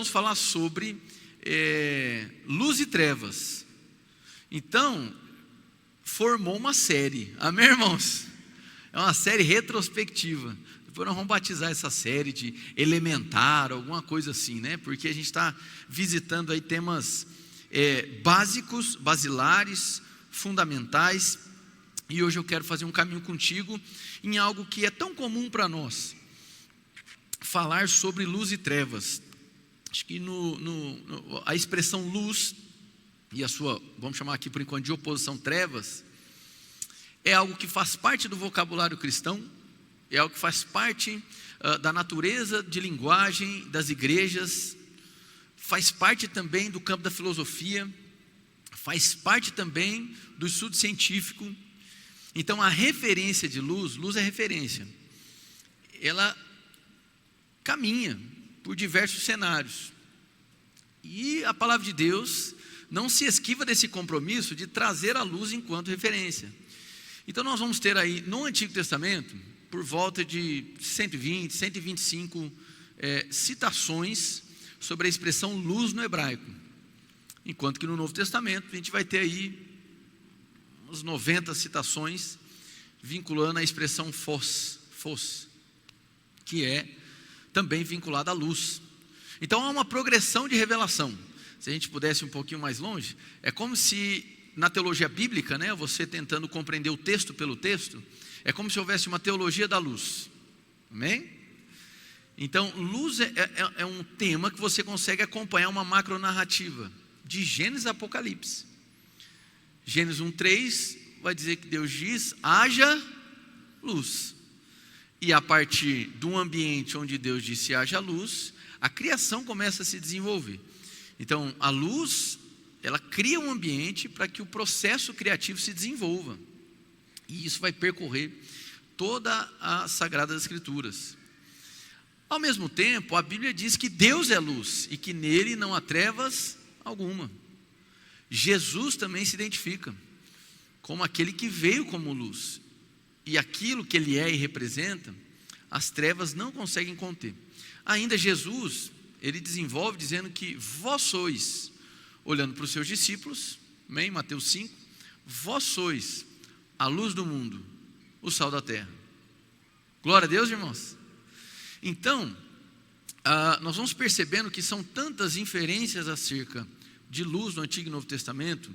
vamos falar sobre luz e trevas. Então, formou uma série, amém, irmãos? É uma série retrospectiva. Depois nós vamos batizar essa série de elementar, alguma coisa assim, né? Porque a gente está visitando aí temas básicos, basilares, fundamentais. E hoje eu quero fazer um caminho contigo em algo que é tão comum para nós. Falar sobre luz e trevas. Acho que a expressão luz e a sua, vamos chamar aqui por enquanto de oposição trevas, é algo que faz parte do vocabulário cristão, é algo que faz parte da natureza de linguagem das igrejas, faz parte também do campo da filosofia, faz parte também do estudo científico. Então a referência de luz, luz é referência, ela caminha por diversos cenários, e a palavra de Deus não se esquiva desse compromisso de trazer a luz enquanto referência. Então nós vamos ter aí no Antigo Testamento, por volta de 120, 125 citações sobre a expressão luz no hebraico, enquanto que no Novo Testamento a gente vai ter aí uns 90 citações vinculando a expressão fos, que é também vinculada à luz. Então há uma progressão de revelação. Se a gente pudesse ir um pouquinho mais longe, é como se na teologia bíblica, né, você tentando compreender o texto pelo texto, é como se houvesse uma teologia da luz, amém? Então luz é um tema que você consegue acompanhar uma macronarrativa, de Gênesis a Apocalipse. Gênesis 1:3 vai dizer que Deus diz, haja luz, e a partir de um ambiente onde Deus disse haja luz, a criação começa a se desenvolver. Então a luz, ela cria um ambiente para que o processo criativo se desenvolva, e isso vai percorrer toda a Sagradas Escrituras. Ao mesmo tempo, a Bíblia diz que Deus é luz, e que nele não há trevas alguma. Jesus também se identifica como aquele que veio como luz, e aquilo que ele é e representa, as trevas não conseguem conter. Ainda Jesus, ele desenvolve dizendo que vós sois, olhando para os seus discípulos, amém? Mateus 5, vós sois a luz do mundo, o sal da terra. Glória a Deus, irmãos. Então, nós vamos percebendo que são tantas inferências acerca de luz no Antigo e Novo Testamento,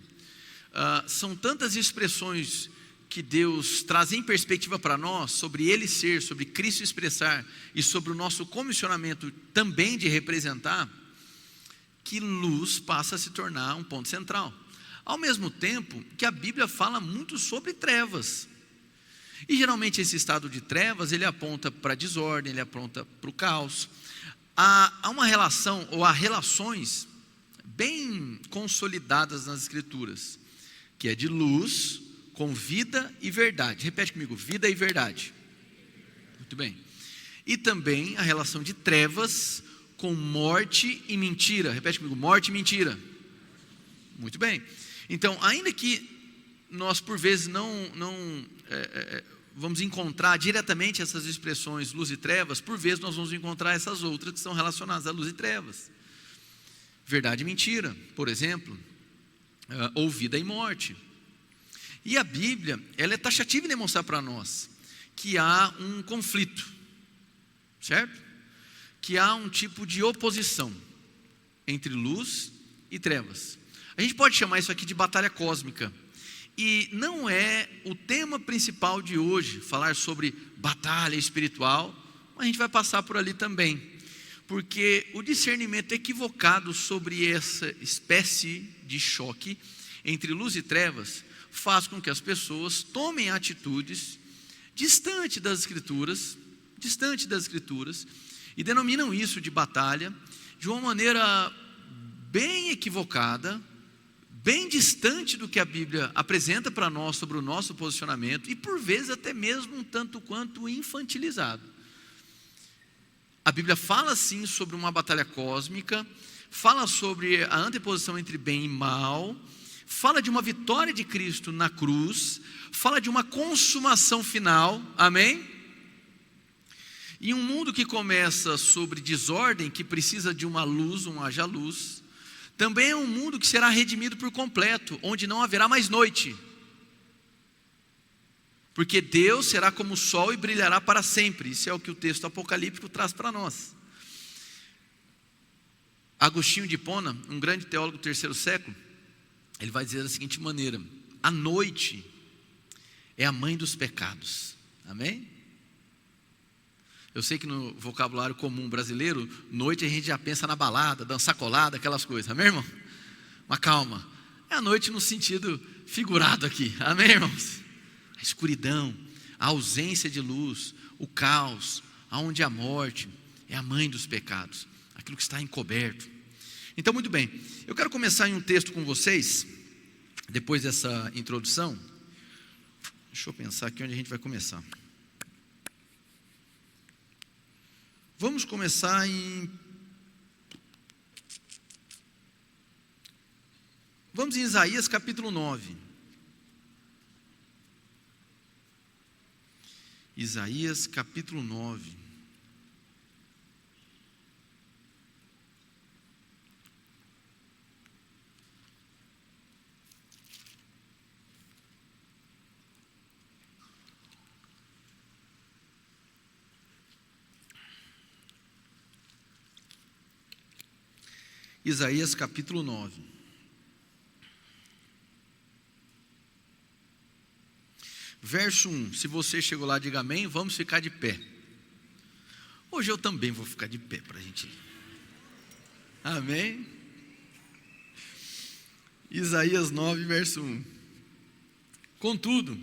são tantas expressões que Deus traz em perspectiva para nós, sobre Ele ser, sobre Cristo expressar, e sobre o nosso comissionamento também de representar, que luz passa a se tornar um ponto central. Ao mesmo tempo que a Bíblia fala muito sobre trevas, e geralmente esse estado de trevas, ele aponta para a desordem, ele aponta para o caos. Há uma relação, ou há relações bem consolidadas nas Escrituras, que é de luz com vida e verdade. Repete comigo, vida e verdade. Muito bem. E também a relação de trevas com morte e mentira. Repete comigo, morte e mentira. Muito bem. Então, ainda que nós por vezes não vamos encontrar diretamente essas expressões luz e trevas, por vezes nós vamos encontrar essas outras que são relacionadas a luz e trevas. Verdade e mentira, por exemplo, ou vida e morte. E a Bíblia, ela é taxativa em demonstrar para nós que há um conflito, certo? Que há um tipo de oposição entre luz e trevas. A gente pode chamar isso aqui de batalha cósmica. E não é o tema principal de hoje, falar sobre batalha espiritual, mas a gente vai passar por ali também. Porque o discernimento equivocado sobre essa espécie de choque entre luz e trevas faz com que as pessoas tomem atitudes distante das Escrituras, e denominam isso de batalha de uma maneira bem equivocada, bem distante do que a Bíblia apresenta para nós sobre o nosso posicionamento, e por vezes até mesmo um tanto quanto infantilizado. A Bíblia fala sim sobre uma batalha cósmica, fala sobre a anteposição entre bem e mal, fala de uma vitória de Cristo na cruz, fala de uma consumação final, amém? Em um mundo que começa sobre desordem, que precisa de uma luz, um haja luz, também é um mundo que será redimido por completo, onde não haverá mais noite. Porque Deus será como o sol e brilhará para sempre. Isso é o que o texto apocalíptico traz para nós. Agostinho de Hipona, um grande teólogo do terceiro século, ele vai dizer da seguinte maneira: a noite é a mãe dos pecados. Amém? Eu sei que no vocabulário comum brasileiro, noite a gente já pensa na balada, dançar colada, aquelas coisas. Amém, irmão? Mas calma, é a noite no sentido figurado aqui. Amém, irmãos? A escuridão, a ausência de luz, o caos, aonde a morte é a mãe dos pecados, aquilo que está encoberto. Então, muito bem, eu quero começar em um texto com vocês, depois dessa introdução. Deixa eu pensar aqui onde a gente vai começar. Vamos começar Vamos em Isaías capítulo 9. Isaías capítulo 9. Isaías capítulo 9. Verso 1. Se você chegou lá, diga amém. Vamos ficar de pé. Hoje eu também vou ficar de pé para a gente ir. Amém? Isaías 9, verso 1. Contudo,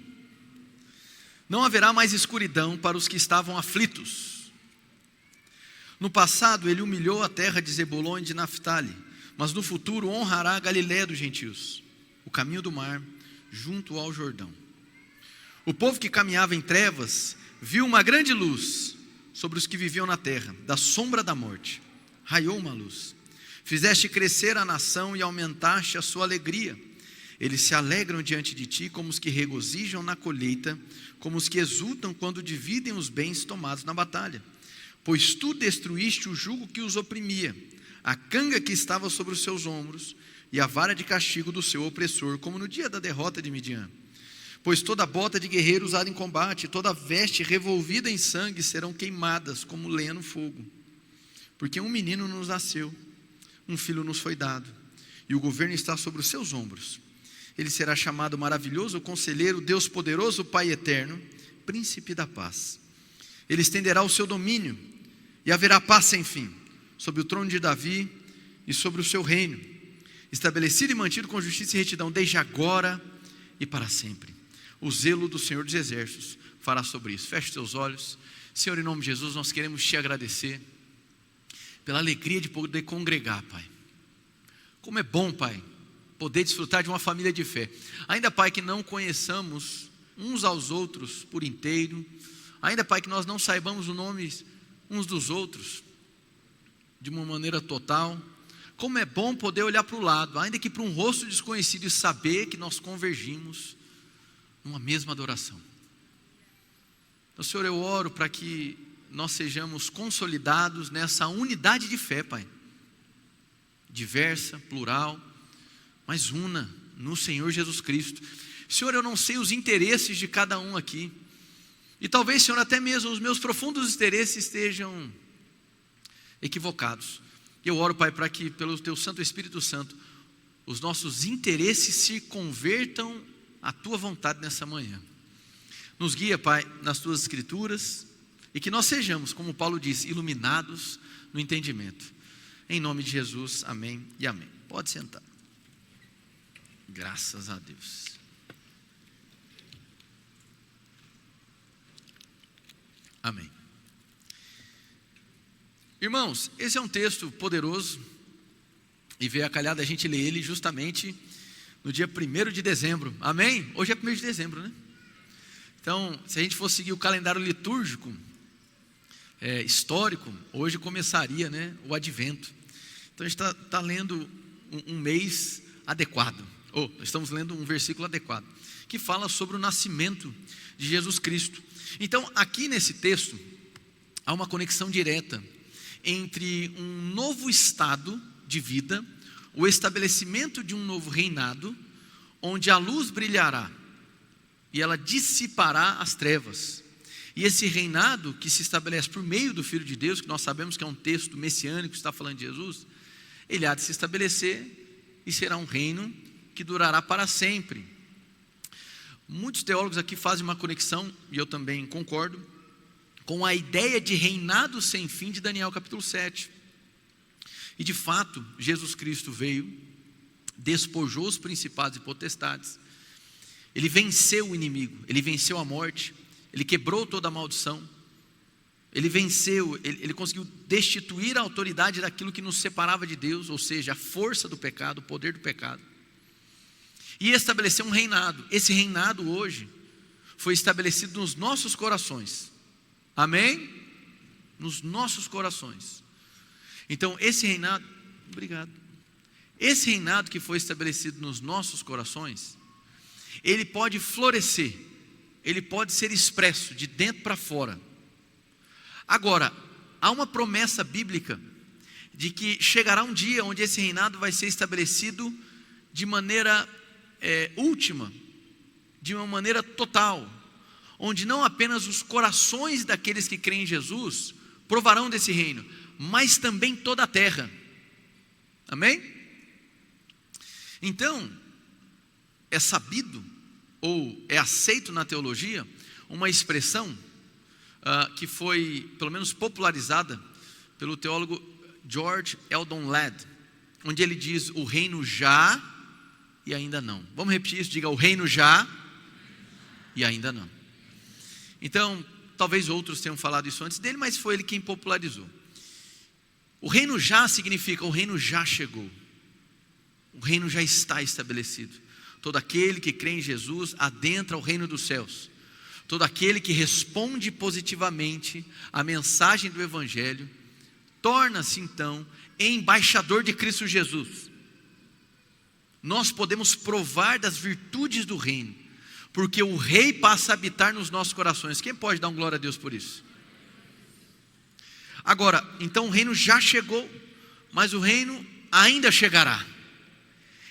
não haverá mais escuridão para os que estavam aflitos. No passado ele humilhou a terra de Zebulon e de Naftali, mas no futuro honrará a Galiléia dos gentios, o caminho do mar, junto ao Jordão. O povo que caminhava em trevas viu uma grande luz sobre os que viviam na terra, da sombra da morte. Raiou uma luz. Fizeste crescer a nação e aumentaste a sua alegria. Eles se alegram diante de ti como os que regozijam na colheita, como os que exultam quando dividem os bens tomados na batalha. Pois tu destruíste o jugo que os oprimia, a canga que estava sobre os seus ombros, e a vara de castigo do seu opressor, como no dia da derrota de Midian. Pois toda bota de guerreiro usada em combate, toda veste revolvida em sangue serão queimadas como lenha no fogo. Porque um menino nos nasceu, um filho nos foi dado, e o governo está sobre os seus ombros. Ele será chamado Maravilhoso Conselheiro, Deus Poderoso, Pai Eterno, Príncipe da Paz. Ele estenderá o seu domínio, e haverá paz sem fim, sobre o trono de Davi e sobre o seu reino, estabelecido e mantido com justiça e retidão, desde agora e para sempre. O zelo do Senhor dos Exércitos fará sobre isso. Feche seus olhos. Senhor, em nome de Jesus, nós queremos te agradecer pela alegria de poder congregar, Pai. Como é bom, Pai, poder desfrutar de uma família de fé. Ainda, Pai, que não conheçamos uns aos outros por inteiro. Ainda, Pai, que nós não saibamos o nome uns dos outros de uma maneira total. Como é bom poder olhar para o lado, ainda que para um rosto desconhecido, e saber que nós convergimos numa mesma adoração. Então, Senhor, eu oro para que nós sejamos consolidados nessa unidade de fé, Pai, diversa, plural, mas una no Senhor Jesus Cristo. Senhor, eu não sei os interesses de cada um aqui, e talvez, Senhor, até mesmo os meus profundos interesses estejam equivocados. Eu oro, Pai, para que pelo Teu Santo Espírito Santo, os nossos interesses se convertam à Tua vontade nessa manhã. Nos guia, Pai, nas Tuas Escrituras, e que nós sejamos, como Paulo disse, iluminados no entendimento. Em nome de Jesus, amém e amém. Pode sentar. Graças a Deus. Amém. Irmãos, esse é um texto poderoso, e veio a calhar da gente ler ele justamente no dia 1º de dezembro, amém? Hoje é 1º de dezembro, né? Então, se a gente fosse seguir o calendário litúrgico, histórico, hoje começaria, né, o advento. Então a gente está lendo um mês adequado, estamos lendo um versículo adequado, que fala sobre o nascimento de Jesus Cristo. Então aqui nesse texto, há uma conexão direta entre um novo estado de vida, o estabelecimento de um novo reinado, onde a luz brilhará e ela dissipará as trevas. E esse reinado que se estabelece por meio do Filho de Deus, que nós sabemos que é um texto messiânico que está falando de Jesus, ele há de se estabelecer e será um reino que durará para sempre. Muitos teólogos aqui fazem uma conexão, e eu também concordo, com a ideia de reinado sem fim de Daniel capítulo 7. E de fato, Jesus Cristo veio, despojou os principados e potestades, ele venceu o inimigo, ele venceu a morte, ele quebrou toda a maldição, ele venceu, ele conseguiu destituir a autoridade daquilo que nos separava de Deus, ou seja, a força do pecado, o poder do pecado, e estabeleceu um reinado. Esse reinado hoje foi estabelecido nos nossos corações, amém? Nos nossos corações. Então esse reinado, obrigado, esse reinado que foi estabelecido nos nossos corações, ele pode florescer, ele pode ser expresso de dentro para fora. Agora, há uma promessa bíblica de que chegará um dia onde esse reinado vai ser estabelecido de maneira última, de uma maneira total, onde não apenas os corações daqueles que creem em Jesus provarão desse reino, mas também toda a terra, amém? Então, é sabido, ou é aceito na teologia, uma expressão que foi, pelo menos, popularizada pelo teólogo George Eldon Ladd, onde ele diz: o reino já e ainda não. Vamos repetir isso, diga: o reino já e ainda não. Então, talvez outros tenham falado isso antes dele, mas foi ele quem popularizou. O reino já significa: o reino já chegou, o reino já está estabelecido. Todo aquele que crê em Jesus adentra o reino dos céus. Todo aquele que responde positivamente à mensagem do Evangelho torna-se então embaixador de Cristo Jesus. Nós podemos provar das virtudes do reino, porque o rei passa a habitar nos nossos corações. Quem pode dar um glória a Deus por isso? Agora, então o reino já chegou, mas o reino ainda chegará.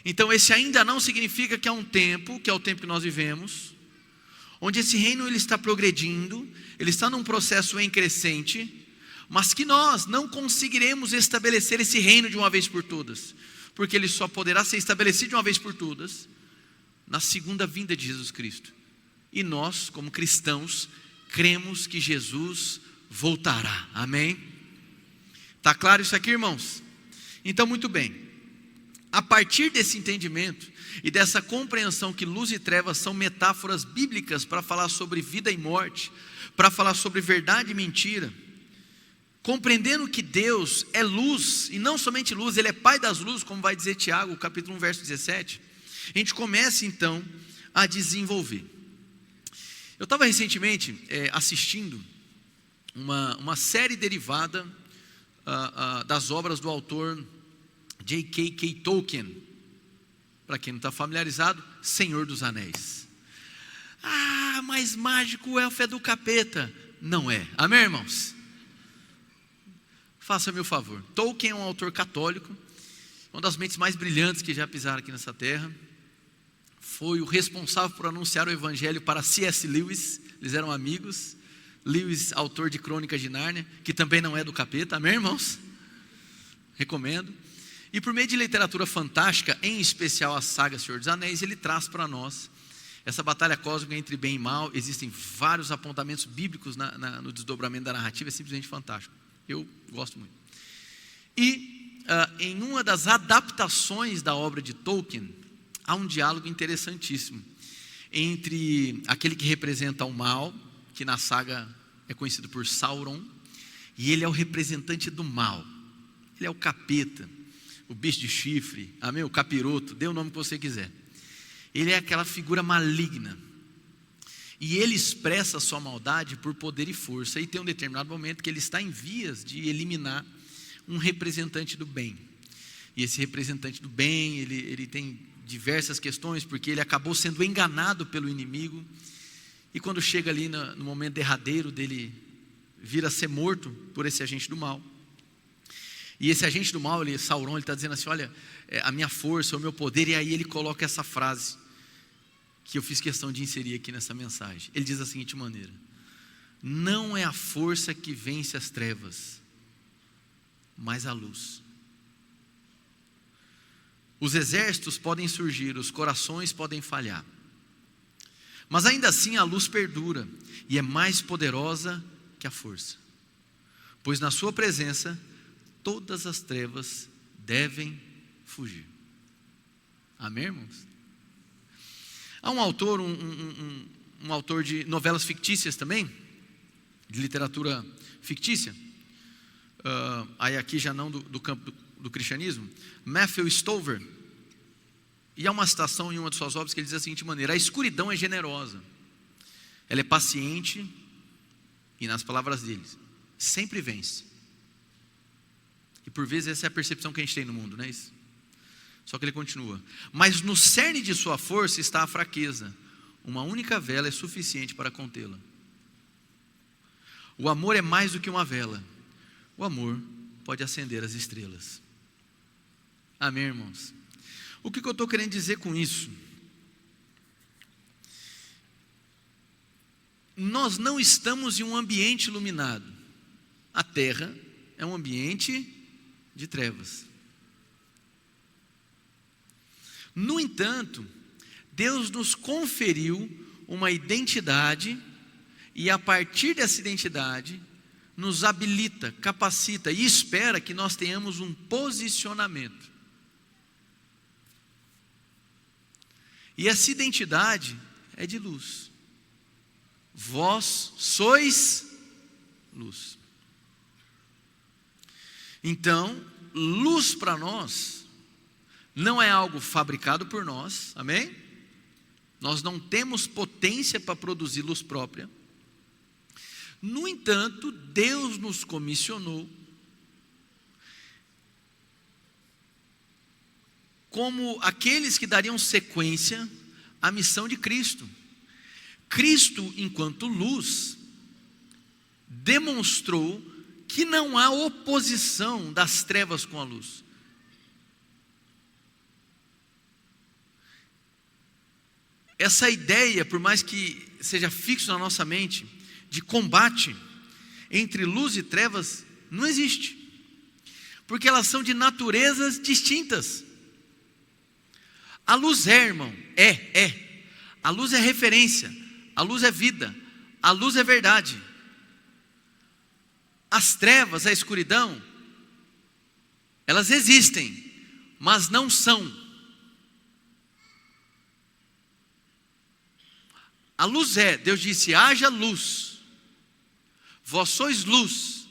Então esse ainda não significa que há um tempo, que é o tempo que nós vivemos, onde esse reino ele está progredindo, ele está num processo em crescente, mas que nós não conseguiremos estabelecer esse reino de uma vez por todas, porque ele só poderá ser estabelecido de uma vez por todas na segunda vinda de Jesus Cristo. E nós, como cristãos, cremos que Jesus voltará, amém? Está claro isso aqui, irmãos? Então, muito bem. A partir desse entendimento e dessa compreensão que luz e trevas são metáforas bíblicas para falar sobre vida e morte, para falar sobre verdade e mentira, compreendendo que Deus é luz, e não somente luz, Ele é Pai das luzes, como vai dizer Tiago, capítulo 1, verso 17, a gente começa então a desenvolver. Eu estava recentemente assistindo uma série derivada das obras do autor J.K. Tolkien. Para quem não está familiarizado, Senhor dos Anéis. Mas mágico, o elfo é do capeta. Não é, amém, irmãos? Faça-me o favor. Tolkien é um autor católico, uma das mentes mais brilhantes que já pisaram aqui nessa terra. Foi o responsável por anunciar o evangelho para C.S. Lewis. Eles eram amigos. Lewis, autor de Crônicas de Nárnia, que também não é do capeta, amém, irmãos? Recomendo. E por meio de literatura fantástica, em especial a saga Senhor dos Anéis, ele traz para nós essa batalha cósmica entre bem e mal. Existem vários apontamentos bíblicos no desdobramento da narrativa, é simplesmente fantástico. Eu gosto muito. E em uma das adaptações da obra de Tolkien, há um diálogo interessantíssimo entre aquele que representa o mal, que na saga é conhecido por Sauron, e ele é o representante do mal. Ele é o capeta, o bicho de chifre, amém? O capiroto, dê o nome que você quiser. Ele é aquela figura maligna, e ele expressa a sua maldade por poder e força, e tem um determinado momento que ele está em vias de eliminar um representante do bem. E esse representante do bem, ele tem diversas questões, porque ele acabou sendo enganado pelo inimigo, e quando chega ali no momento derradeiro dele vir a ser morto por esse agente do mal. E esse agente do mal, Sauron, ele está dizendo assim, olha, a minha força, o meu poder, e aí ele coloca essa frase, que eu fiz questão de inserir aqui nessa mensagem. Ele diz da seguinte maneira: não é a força que vence as trevas, mas a luz. Os exércitos podem surgir, os corações podem falhar, mas ainda assim a luz perdura, e é mais poderosa que a força, pois na sua presença, todas as trevas devem fugir. Amém, irmãos? Há um autor, um autor de novelas fictícias também, de literatura fictícia, aí aqui já não do campo do cristianismo, Matthew Stover, e há uma citação em uma de suas obras que ele diz da seguinte maneira: a escuridão é generosa, ela é paciente, e nas palavras dele, sempre vence. E por vezes essa é a percepção que a gente tem no mundo, não é isso? Só que ele continua: mas no cerne de sua força está a fraqueza, uma única vela é suficiente para contê-la. O amor é mais do que uma vela, o amor pode acender as estrelas. Amém, irmãos? O que eu estou querendo dizer com isso? Nós não estamos em um ambiente iluminado. A terra é um ambiente de trevas. No entanto, Deus nos conferiu uma identidade, e a partir dessa identidade, nos habilita, capacita e espera que nós tenhamos um posicionamento. E essa identidade é de luz. Vós sois luz. Então, luz para nós não é algo fabricado por nós, amém? Nós não temos potência para produzir luz própria. No entanto, Deus nos comissionou como aqueles que dariam sequência à missão de Cristo. Cristo, enquanto luz, demonstrou que não há oposição das trevas com a luz. Essa ideia, por mais que seja fixo na nossa mente, de combate entre luz e trevas, não existe, porque elas são de naturezas distintas. A luz é, irmão, a luz é referência, a luz é vida, a luz é verdade. As trevas, a escuridão, elas existem, mas não são. A luz é, Deus disse: haja luz, vós sois luz.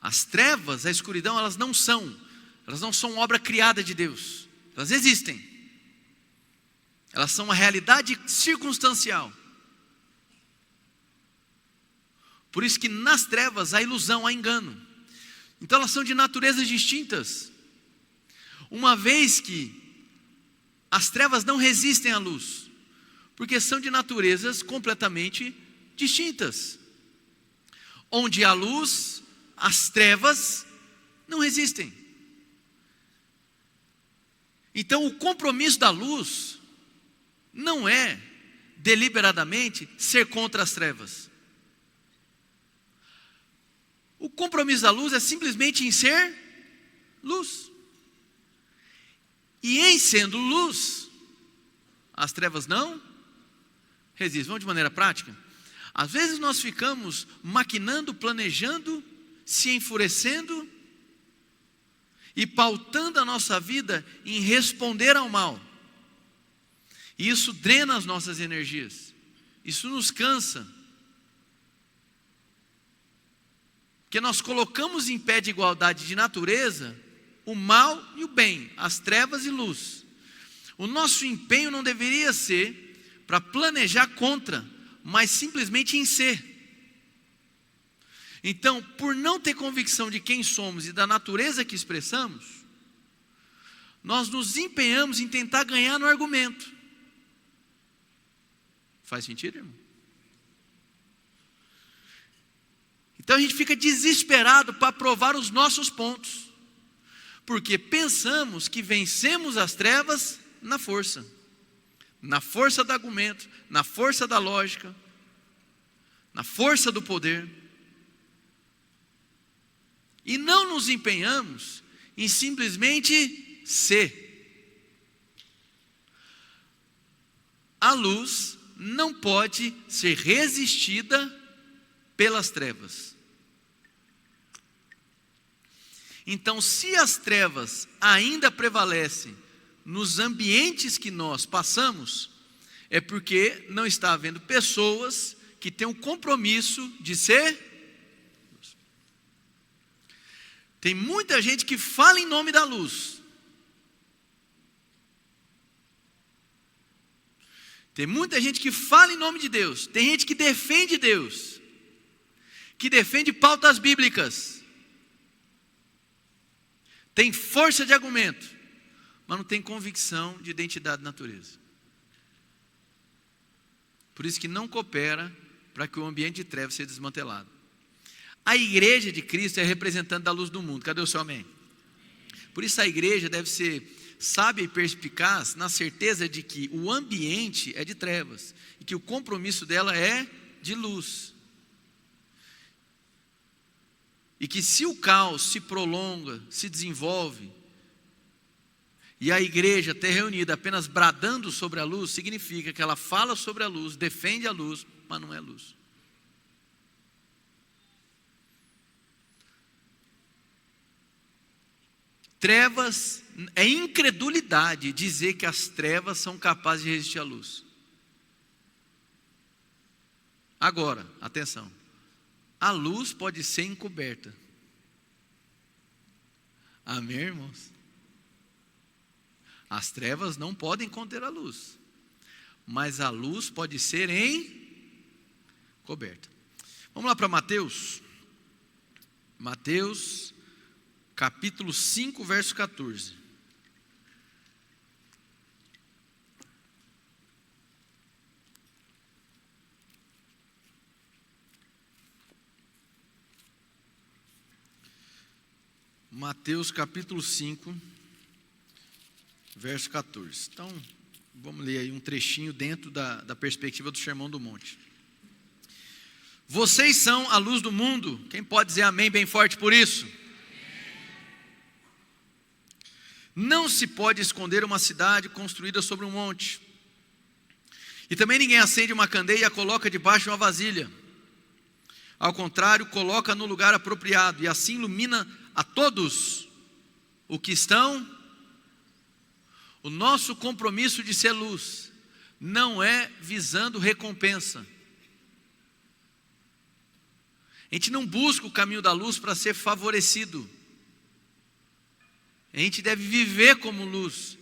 As trevas, a escuridão, elas não são obra criada de Deus, elas existem, elas são uma realidade circunstancial. Por isso que nas trevas há ilusão, há engano. Então elas são de naturezas distintas, uma vez que as trevas não resistem à luz, porque são de naturezas completamente distintas. Onde há luz, as trevas não resistem. Então o compromisso da luz não é deliberadamente ser contra as trevas. O compromisso da luz é simplesmente em ser luz. E em sendo luz, as trevas não resistem. Vamos de maneira prática? Às vezes nós ficamos maquinando, planejando, se enfurecendo e pautando a nossa vida em responder ao mal. E isso drena as nossas energias. Isso nos cansa. Porque nós colocamos em pé de igualdade de natureza o mal e o bem, as trevas e luz. O nosso empenho não deveria ser para planejar contra, mas simplesmente em ser. Então, por não ter convicção de quem somos e da natureza que expressamos, nós nos empenhamos em tentar ganhar no argumento. Faz sentido, irmão? Então a gente fica desesperado para provar os nossos pontos, porque pensamos que vencemos as trevas na força do argumento, na força da lógica, na força do poder, e não nos empenhamos em simplesmente ser. A luz não pode ser resistida pelas trevas. Então, se as trevas ainda prevalecem nos ambientes que nós passamos, é porque não está havendo pessoas que têm um compromisso de ser. Tem muita gente que fala em nome da luz. Tem muita gente que fala em nome de Deus. Tem gente que defende Deus, que defende pautas bíblicas, tem força de argumento, mas não tem convicção de identidade de natureza. Por isso que não coopera para que o ambiente de trevas seja desmantelado. A igreja de Cristo é representante da luz do mundo. Cadê o seu amém? Por isso a igreja deve ser sábia e perspicaz na certeza de que o ambiente é de trevas e que o compromisso dela é de luz. E que se o caos se prolonga, se desenvolve, e a igreja está reunida apenas bradando sobre a luz, significa que ela fala sobre a luz, defende a luz, mas não é luz. Trevas, é incredulidade dizer que as trevas são capazes de resistir à luz. Agora, atenção, a luz pode ser encoberta. Amém, irmãos? As trevas não podem conter a luz, mas a luz pode ser encoberta. Vamos lá para Mateus. Mateus capítulo 5, verso 14. Mateus capítulo 5, verso 14. Então, vamos ler aí um trechinho dentro da perspectiva do Sermão do Monte. Vocês são a luz do mundo. Quem pode dizer amém bem forte por isso? Não se pode esconder uma cidade construída sobre um monte. E também ninguém acende uma candeia e a coloca debaixo de uma vasilha. Ao contrário, coloca no lugar apropriado e assim ilumina a todos o que estão. O nosso compromisso de ser luz não é visando recompensa. A gente não busca o caminho da luz para ser favorecido. A gente deve viver como luz,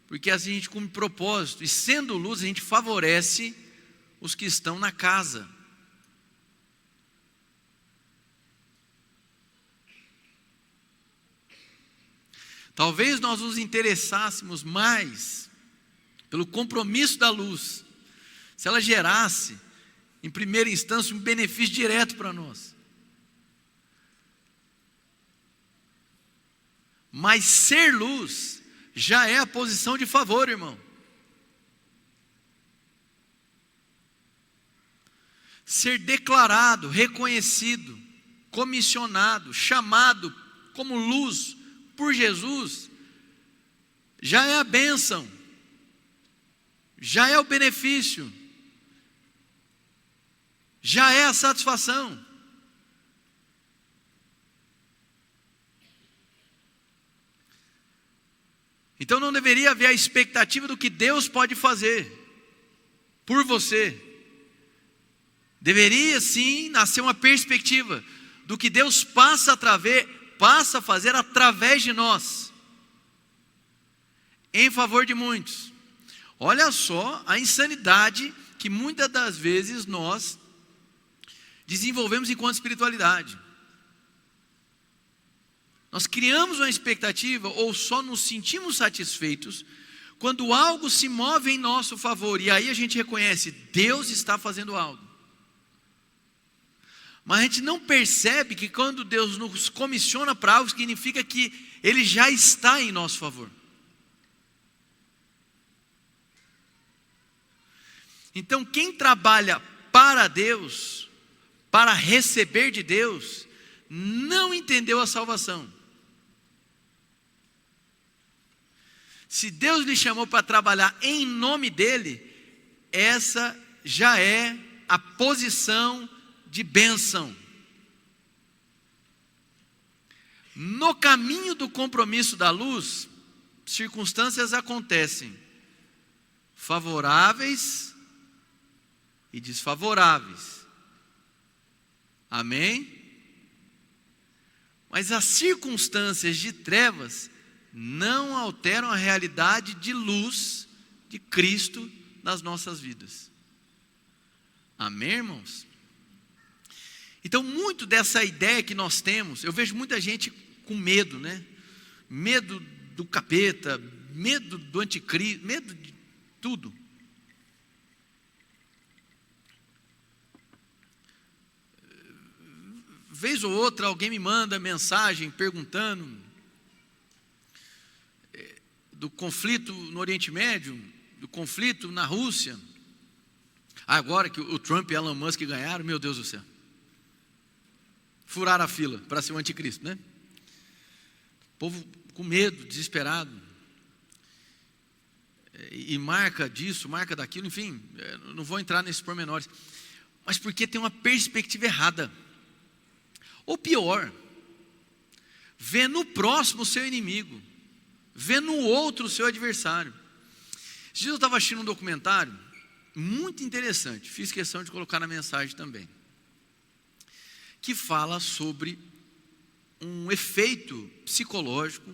porque assim a gente cumpre propósito, e sendo luz a gente favorece os que estão na casa. Talvez nós nos interessássemos mais pelo compromisso da luz, se ela gerasse, em primeira instância, um benefício direto para nós. Mas ser luz já é a posição de favor, irmão. Ser declarado, reconhecido, comissionado, chamado como luz por Jesus, já é a bênção, já é o benefício, já é a satisfação. Então não deveria haver a expectativa do que Deus pode fazer por você. Deveria sim nascer uma perspectiva do que Deus passa a fazer através de nós, em favor de muitos. Olha só a insanidade que muitas das vezes nós desenvolvemos enquanto espiritualidade. Nós criamos uma expectativa ou só nos sentimos satisfeitos quando algo se move em nosso favor, e aí a gente reconhece, Deus está fazendo algo. Mas a gente não percebe que quando Deus nos comissiona para algo, significa que Ele já está em nosso favor. Então, quem trabalha para Deus, para receber de Deus, não entendeu a salvação. Se Deus lhe chamou para trabalhar em nome dEle, essa já é a posição de bênção. No caminho do compromisso da luz, circunstâncias acontecem, favoráveis e desfavoráveis. Amém? Mas as circunstâncias de trevas não alteram a realidade de luz de Cristo nas nossas vidas. Amém, irmãos? Então, muito dessa ideia que nós temos, eu vejo muita gente com medo, né? Medo do capeta, medo do anticristo, medo de tudo. Vez ou outra alguém me manda mensagem perguntando do conflito no Oriente Médio, do conflito na Rússia. Agora que o Trump e Elon Musk ganharam, meu Deus do céu. Furaram a fila para ser o anticristo, né? O povo com medo, desesperado. E marca disso, marca daquilo, enfim, não vou entrar nesses pormenores. Mas porque tem uma perspectiva errada. Ou pior, vê no próximo o seu inimigo, vê no outro o seu adversário. Esse dia eu estava assistindo um documentário muito interessante, fiz questão de colocar na mensagem também, que fala sobre um efeito psicológico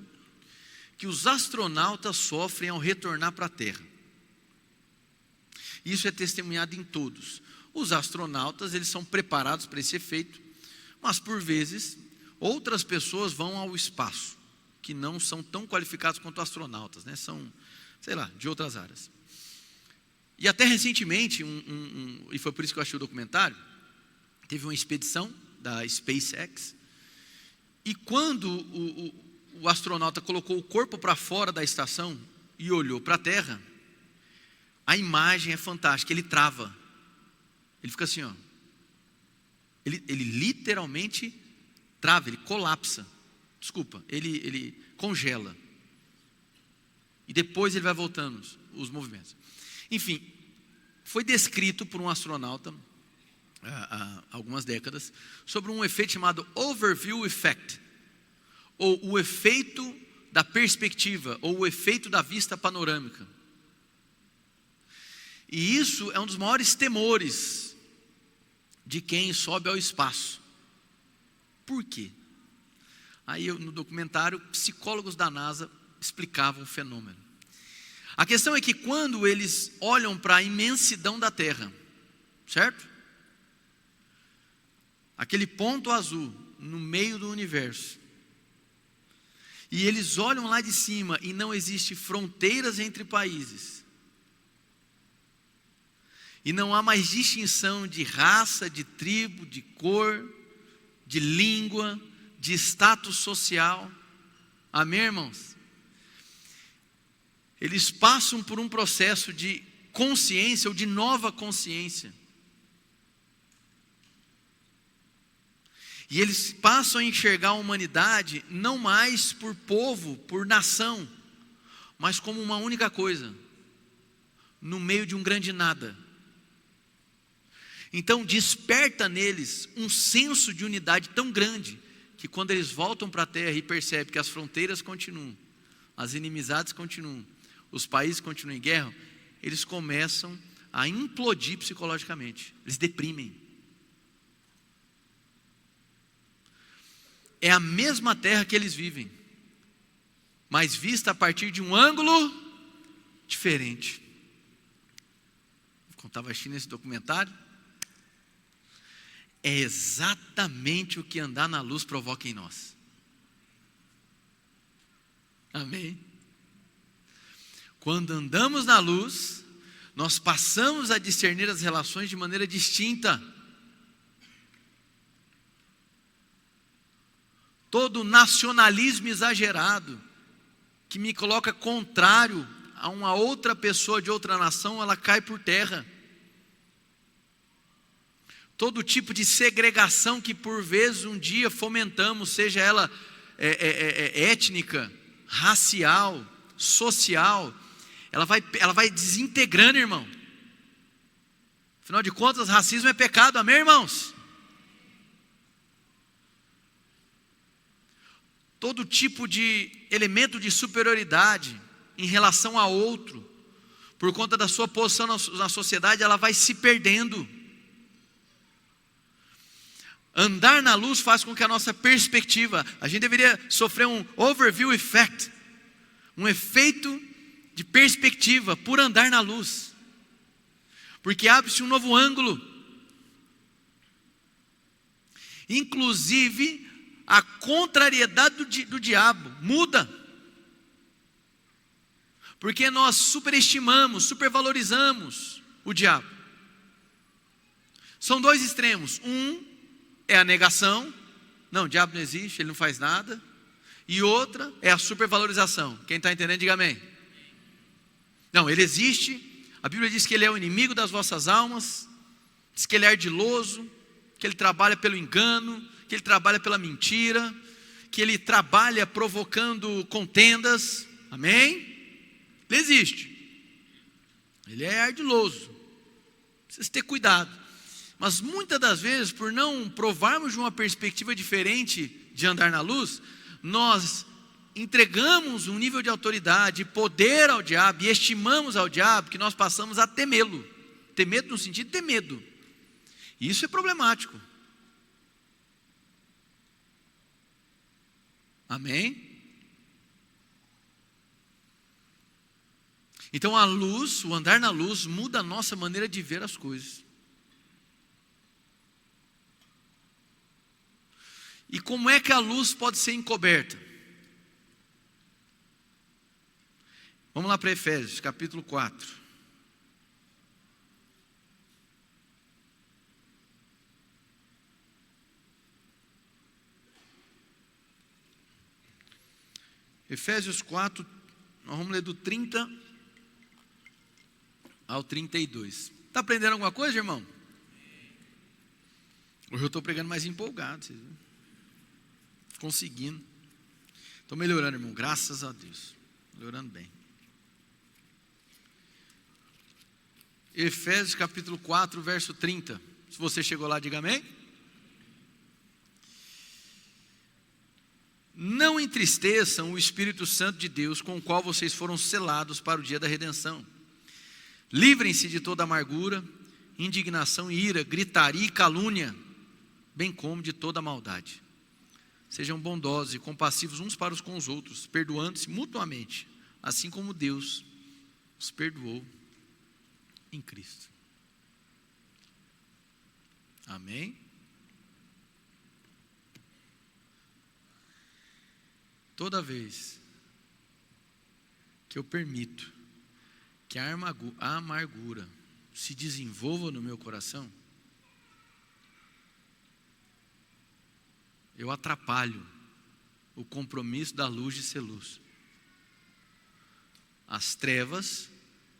que os astronautas sofrem ao retornar para a Terra. Isso é testemunhado em todos. Os astronautas, eles são preparados para esse efeito, mas por vezes outras pessoas vão ao espaço, que não são tão qualificados quanto astronautas, né? São, sei lá, de outras áreas. E até recentemente, e foi por isso que eu achei o documentário, teve uma expedição da SpaceX, e quando o astronauta colocou o corpo para fora da estação e olhou para a Terra, a imagem é fantástica, ele trava, ele fica assim, ó. Ele literalmente trava, ele colapsa, ele congela, e depois ele vai voltando os movimentos. Enfim, foi descrito por um astronauta há algumas décadas, sobre um efeito chamado Overview Effect, ou o efeito da perspectiva, ou o efeito da vista panorâmica. E isso é um dos maiores temores de quem sobe ao espaço. Por quê? Aí no documentário, psicólogos da NASA explicavam o fenômeno. A questão é que quando eles olham para a imensidão da Terra, certo? Aquele ponto azul no meio do universo, e eles olham lá de cima e não existe fronteiras entre países, e não há mais distinção de raça, de tribo, de cor, de língua, de status social. Amém, irmãos? Eles passam por um processo de consciência ou de nova consciência. E eles passam a enxergar a humanidade não mais por povo, por nação, mas como uma única coisa, no meio de um grande nada. Então desperta neles um senso de unidade tão grande, que quando eles voltam para a Terra e percebem que as fronteiras continuam, as inimizades continuam, os países continuam em guerra, eles começam a implodir psicologicamente, eles deprimem. É a mesma Terra que eles vivem, mas vista a partir de um ângulo diferente. Quando estava assistindo esse documentário, é exatamente o que andar na luz provoca em nós. Amém? Quando andamos na luz, nós passamos a discernir as relações de maneira distinta. todo nacionalismo exagerado, que me coloca contrário a uma outra pessoa de outra nação, ela cai por terra. Todo tipo de segregação que por vezes um dia fomentamos, seja ela étnica, racial, social, ela vai desintegrando, irmão. Afinal de contas, racismo é pecado, amém, irmãos? Todo tipo de elemento de superioridade em relação a outro, por conta da sua posição na sociedade, ela vai se perdendo. Andar na luz faz com que a nossa perspectiva, a gente deveria sofrer um overview effect, um efeito de perspectiva por andar na luz, porque abre-se um novo ângulo, inclusive a contrariedade do diabo muda, porque nós superestimamos, supervalorizamos o diabo. São dois extremos, um é a negação, não, o diabo não existe, ele não faz nada, e outra é a supervalorização. Quem está entendendo, diga amém. Não, ele existe, a Bíblia diz que ele é o inimigo das vossas almas, diz que ele é ardiloso, que ele trabalha pelo engano, que ele trabalha pela mentira, que ele trabalha provocando contendas, amém? Ele existe, ele é ardiloso, precisa ter cuidado. Mas muitas das vezes, por não provarmos de uma perspectiva diferente de andar na luz, nós entregamos um nível de autoridade, poder ao diabo, e estimamos ao diabo, que nós passamos a temê-lo. Temê-lo no sentido de ter medo. E isso é problemático. Amém? Então a luz, o andar na luz, muda a nossa maneira de ver as coisas. E como é que a luz pode ser encoberta? Vamos lá para Efésios, capítulo 4. Efésios 4, nós vamos ler do 30 ao 32. Está aprendendo alguma coisa, irmão? Hoje eu estou pregando mais empolgado, vocês viram? Conseguindo. Estou melhorando, irmão, graças a Deus. Melhorando bem. Efésios capítulo 4, verso 30. Se você chegou lá, diga amém. Não entristeçam o Espírito Santo de Deus, com o qual vocês foram selados para o dia da redenção. Livrem-se de toda amargura, indignação e ira, gritaria e calúnia, bem como de toda maldade. Sejam bondosos e compassivos uns para com os outros, perdoando-se mutuamente, assim como Deus os perdoou em Cristo. Amém? Toda vez que eu permito que a amargura se desenvolva no meu coração, eu atrapalho o compromisso da luz de ser luz. As trevas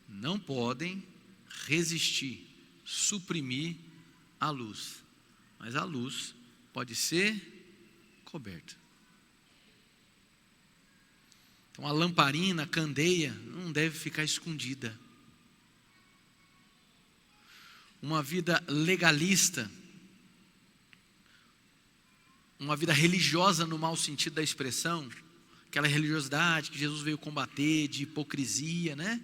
não podem resistir, suprimir a luz, mas a luz pode ser coberta. Então a lamparina, a candeia, não deve ficar escondida. Uma vida legalista, uma vida religiosa no mau sentido da expressão, aquela religiosidade que Jesus veio combater, de hipocrisia, né?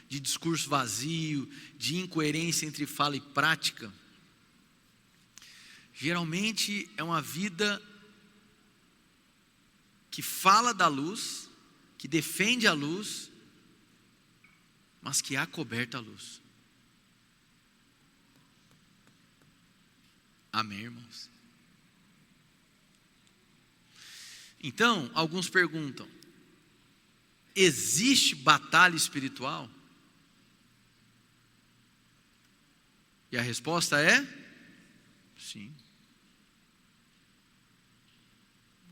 De discurso vazio, de incoerência entre fala e prática. Geralmente é uma vida que fala da luz, que defende a luz, mas que acoberta a luz. Amém, irmãos? Então, alguns perguntam: existe batalha espiritual? E a resposta é sim.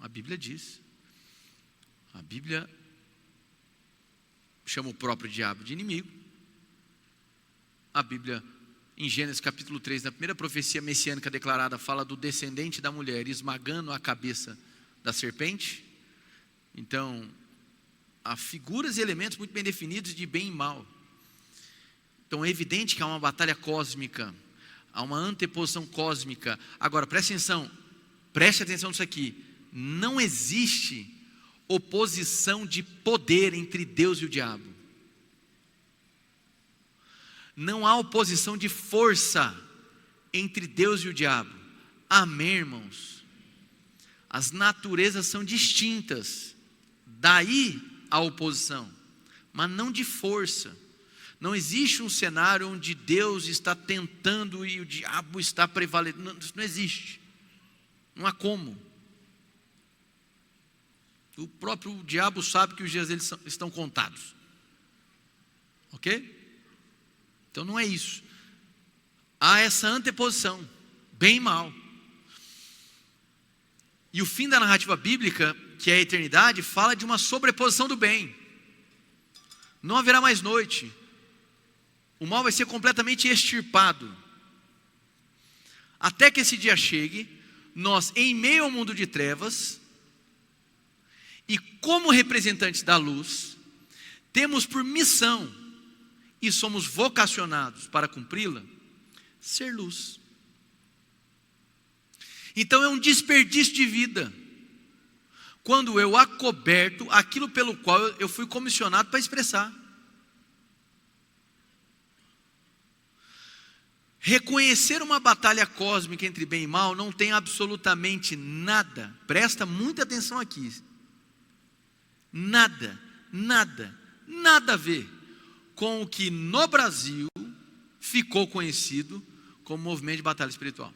A Bíblia diz. A Bíblia chama o próprio diabo de inimigo. A Bíblia, em Gênesis capítulo 3, na primeira profecia messiânica declarada, fala do descendente da mulher esmagando a cabeça da serpente. Então, há figuras e elementos muito bem definidos de bem e mal. Então é evidente que há uma batalha cósmica, há uma anteposição cósmica. Agora, preste atenção nisso aqui. Não existe oposição de poder entre Deus e o diabo. Não há oposição de força entre Deus e o diabo. Amém, irmãos? As naturezas são distintas. Daí a oposição, mas não de força. Não existe um cenário onde Deus está tentando e o diabo está prevalecendo. Não, isso não existe. Não há como. O próprio diabo sabe que os dias dele estão contados. Ok? Então não é isso. Há essa anteposição, bem e mal. E o fim da narrativa bíblica, que é a eternidade, fala de uma sobreposição do bem. Não haverá mais noite. O mal vai ser completamente extirpado. Até que esse dia chegue, nós, em meio ao mundo de trevas, e como representantes da luz, temos por missão, e somos vocacionados para cumpri-la, ser luz. Então é um desperdício de vida, quando eu acoberto aquilo pelo qual eu fui comissionado para expressar. Reconhecer uma batalha cósmica entre bem e mal não tem absolutamente nada, presta muita atenção aqui, nada a ver com o que no Brasil ficou conhecido como movimento de batalha espiritual.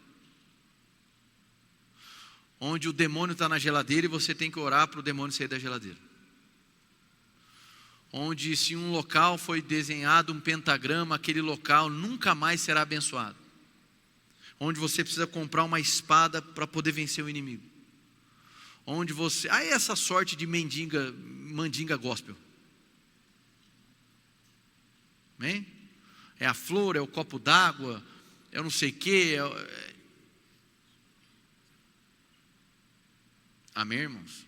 Onde o demônio está na geladeira e você tem que orar para o demônio sair da geladeira. Onde se um local foi desenhado um pentagrama, aquele local nunca mais será abençoado. Onde você precisa comprar uma espada para poder vencer o inimigo. Onde você... Aí essa sorte de mandinga gospel. Amém? É a flor, é o copo d'água, é o não sei o quê. Amém, irmãos?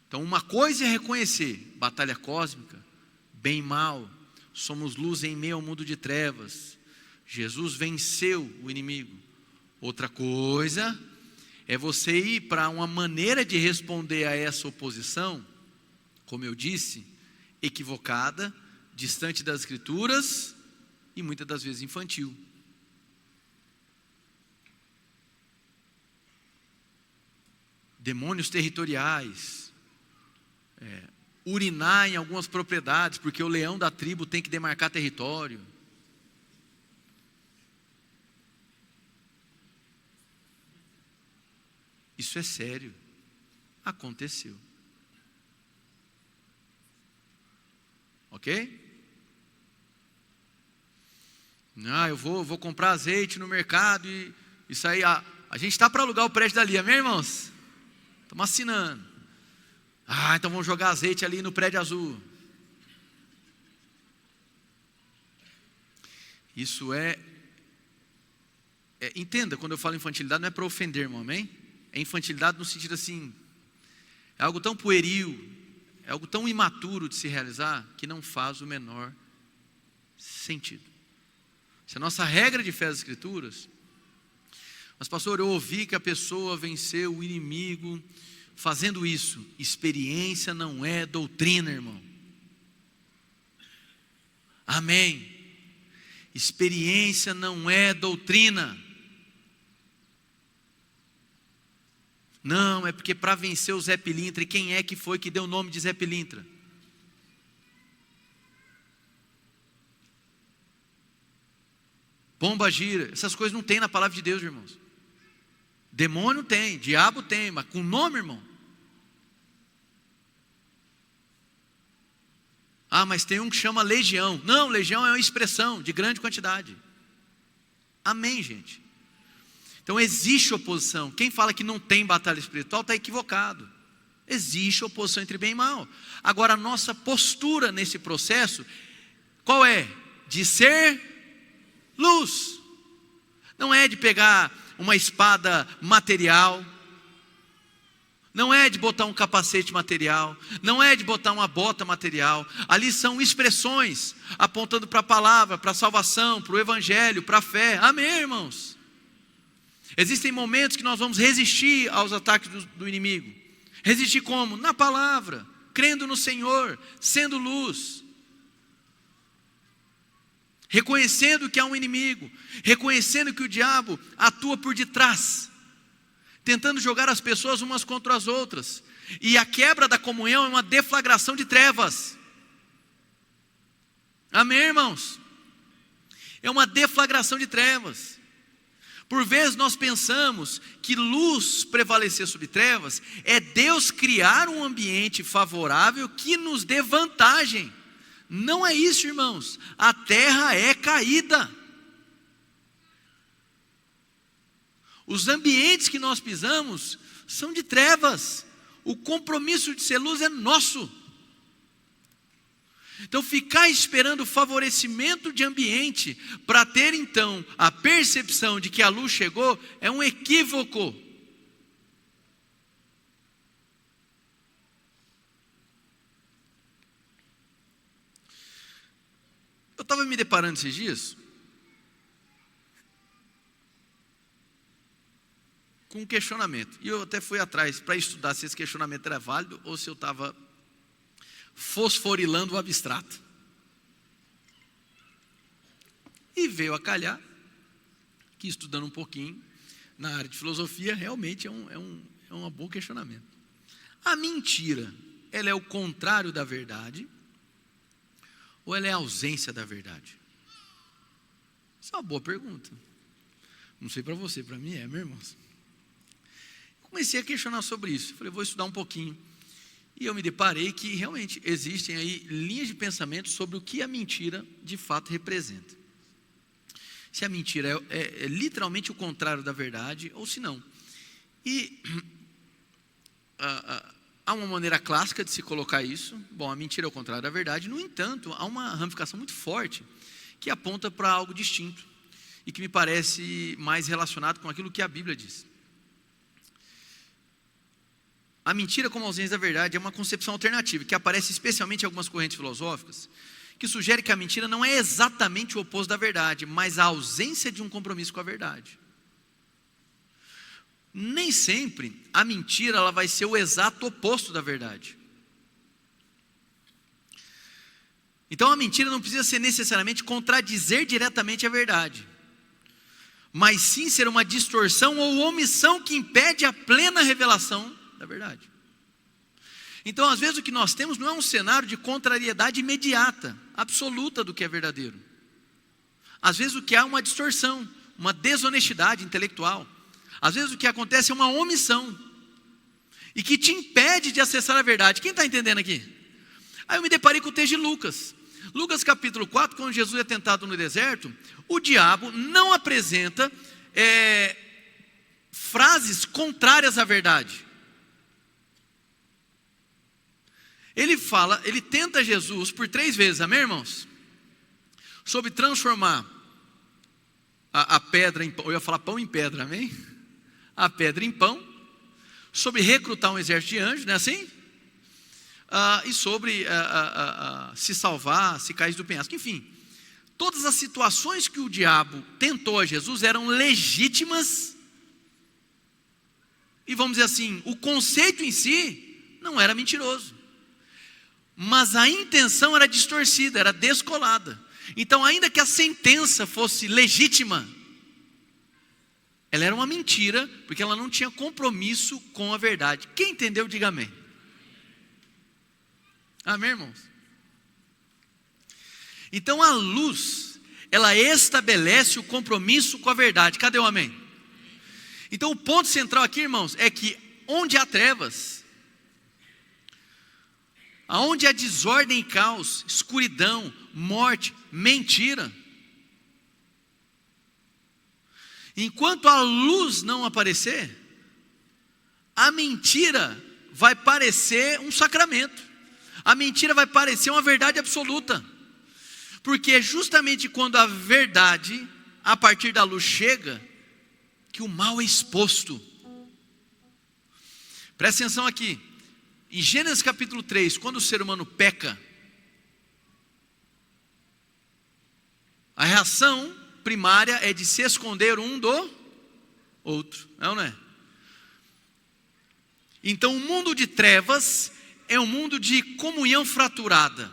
Então uma coisa é reconhecer, batalha cósmica, bem e mal, somos luz em meio ao mundo de trevas, Jesus venceu o inimigo. Outra coisa é você ir para uma maneira de responder a essa oposição, como eu disse, equivocada, distante das escrituras e muitas das vezes infantil. Demônios territoriais, urinar em algumas propriedades, porque o leão da tribo tem que demarcar território. Isso é sério, aconteceu. Ok? Eu vou comprar azeite no mercado e isso aí, a gente está para alugar o prédio dali, amém, irmãos? Estamos assinando. Então vamos jogar azeite ali no prédio azul. Isso entenda, quando eu falo infantilidade, não é para ofender, irmão, amém? É infantilidade no sentido assim, é algo tão pueril, é algo tão imaturo de se realizar, que não faz o menor sentido. Se a nossa regra de fé das escrituras, mas pastor, eu ouvi que a pessoa venceu o inimigo fazendo isso. Experiência não é doutrina, irmão. Amém. Experiência não é doutrina. Não, é porque para vencer o Zé Pilintra, e quem é que foi que deu o nome de Zé Pilintra? Pomba gira, essas coisas não tem na palavra de Deus, irmãos. Demônio tem, diabo tem, mas com nome, irmão. Mas tem um que chama legião. Não, legião é uma expressão de grande quantidade. Amém, gente? Então existe oposição. Quem fala que não tem batalha espiritual está equivocado. Existe oposição entre bem e mal. Agora, a nossa postura nesse processo, qual é? De ser luz. Não é de pegar uma espada material, não é de botar um capacete material, não é de botar uma bota material. Ali são expressões apontando para a palavra, para a salvação, para o evangelho, para a fé. Amém, irmãos? Existem momentos que nós vamos resistir aos ataques do inimigo. Resistir como? Na palavra, crendo no Senhor, sendo luz. Reconhecendo que há um inimigo, reconhecendo que o diabo atua por detrás, tentando jogar as pessoas umas contra as outras. E a quebra da comunhão é uma deflagração de trevas. Amém, irmãos? É uma deflagração de trevas. Por vezes nós pensamos que luz prevalecer sobre trevas é Deus criar um ambiente favorável que nos dê vantagem. Não é isso, irmãos. A terra é caída. Os ambientes que nós pisamos são de trevas. O compromisso de ser luz é nosso. Então, ficar esperando o favorecimento de ambiente para ter então a percepção de que a luz chegou é um equívoco. Eu estava me deparando esses dias com um questionamento, e eu até fui atrás para estudar se esse questionamento era válido ou se eu estava fosforilando o abstrato. E veio a calhar que, estudando um pouquinho na área de filosofia, realmente é um bom questionamento. A mentira, ela é o contrário da verdade ou ela é a ausência da verdade? Isso é uma boa pergunta. Não sei para você, para mim meus irmãos. Comecei a questionar sobre isso. Falei, vou estudar um pouquinho. E eu me deparei que realmente existem aí linhas de pensamento sobre o que a mentira de fato representa. Se a mentira é literalmente o contrário da verdade ou se não. E há uma maneira clássica de se colocar isso. Bom, a mentira é o contrário da verdade. No entanto, há uma ramificação muito forte que aponta para algo distinto e que me parece mais relacionado com aquilo que a Bíblia diz. A mentira como ausência da verdade é uma concepção alternativa que aparece especialmente em algumas correntes filosóficas, que sugere que a mentira não é exatamente o oposto da verdade, mas a ausência de um compromisso com a verdade. Nem sempre a mentira ela vai ser o exato oposto da verdade. Então a mentira não precisa ser necessariamente contradizer diretamente a verdade, mas sim ser uma distorção ou omissão que impede a plena revelação da verdade. Então, às vezes o que nós temos não é um cenário de contrariedade imediata, absoluta do que é verdadeiro. Às vezes o que há é uma distorção, uma desonestidade intelectual. Às vezes o que acontece é uma omissão, e que te impede de acessar a verdade. Quem está entendendo aqui? Aí eu me deparei com o texto de Lucas. Lucas capítulo 4, quando Jesus é tentado no deserto, o diabo não apresenta frases contrárias à verdade. Ele tenta Jesus por 3 vezes, amém, irmãos? Sobre transformar a pedra em pão, eu ia falar pão em pedra, amém? A pedra em pão, sobre recrutar um exército de anjos, não é assim? E sobre se salvar, se cair do penhasco, enfim. Todas as situações que o diabo tentou a Jesus eram legítimas, e vamos dizer assim, o conceito em si não era mentiroso, mas a intenção era distorcida, era descolada. Então, ainda que a sentença fosse legítima, ela era uma mentira, porque ela não tinha compromisso com a verdade. Quem entendeu, diga amém. Amém, irmãos? Então, a luz, ela estabelece o compromisso com a verdade. Cadê o amém? Então, o ponto central aqui, irmãos, é que onde há trevas, aonde há desordem e caos, escuridão, morte, mentira, enquanto a luz não aparecer, a mentira vai parecer um sacramento. A mentira vai parecer uma verdade absoluta. Porque é justamente quando a verdade, a partir da luz, chega, que o mal é exposto. Presta atenção aqui. Em Gênesis capítulo 3, quando o ser humano peca, a reação primária é de se esconder um do outro. É ou não é? Então o mundo de trevas é um mundo de comunhão fraturada.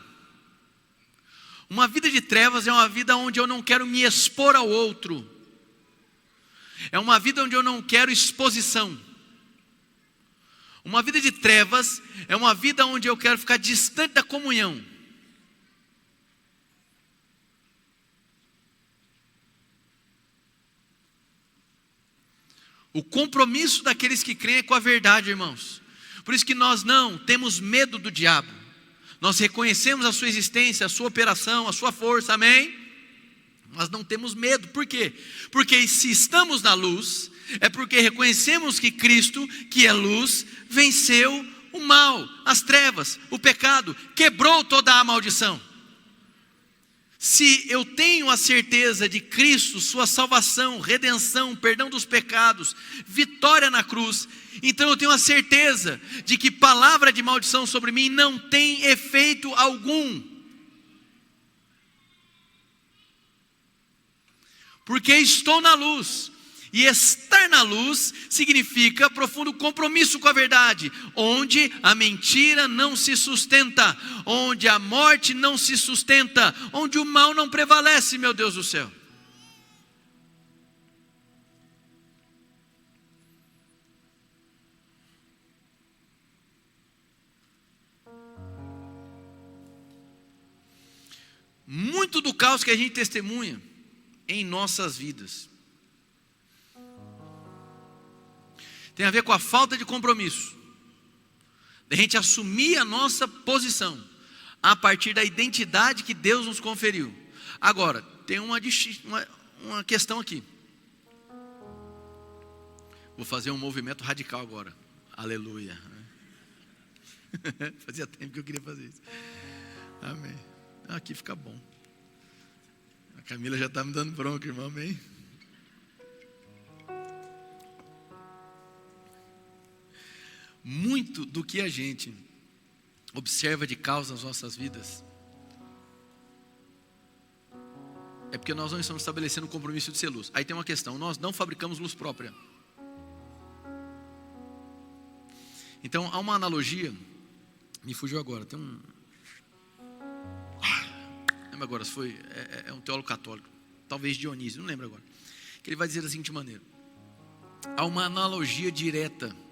Uma vida de trevas é uma vida onde eu não quero me expor ao outro. É uma vida onde eu não quero exposição. Uma vida de trevas é uma vida onde eu quero ficar distante da comunhão. O compromisso daqueles que creem é com a verdade, irmãos. Por isso que nós não temos medo do diabo. Nós reconhecemos a sua existência, a sua operação, a sua força, amém? Nós não temos medo, por quê? Porque se estamos na luz, é porque reconhecemos que Cristo, que é luz, venceu o mal, as trevas, o pecado, quebrou toda a maldição. Se eu tenho a certeza de Cristo, sua salvação, redenção, perdão dos pecados, vitória na cruz, então eu tenho a certeza de que palavra de maldição sobre mim não tem efeito algum. Porque estou na luz. E estar na luz significa profundo compromisso com a verdade, onde a mentira não se sustenta, onde a morte não se sustenta, onde o mal não prevalece, meu Deus do céu. Muito do caos que a gente testemunha em nossas vidas tem a ver com a falta de compromisso, de a gente assumir a nossa posição, a partir da identidade que Deus nos conferiu. Agora, tem uma questão aqui. Vou fazer um movimento radical agora. Aleluia. Fazia tempo que eu queria fazer isso. Amém. Aqui fica bom. A Camila já está me dando bronca, irmão. Amém. Muito do que a gente observa de caos nas nossas vidas é porque nós não estamos estabelecendo o compromisso de ser luz. Aí tem uma questão: nós não fabricamos luz própria. Então há uma analogia, me fugiu agora, tem um... lembra agora se foi, é um teólogo católico, talvez Dionísio, não lembro agora, que ele vai dizer da seguinte maneira: há uma analogia direta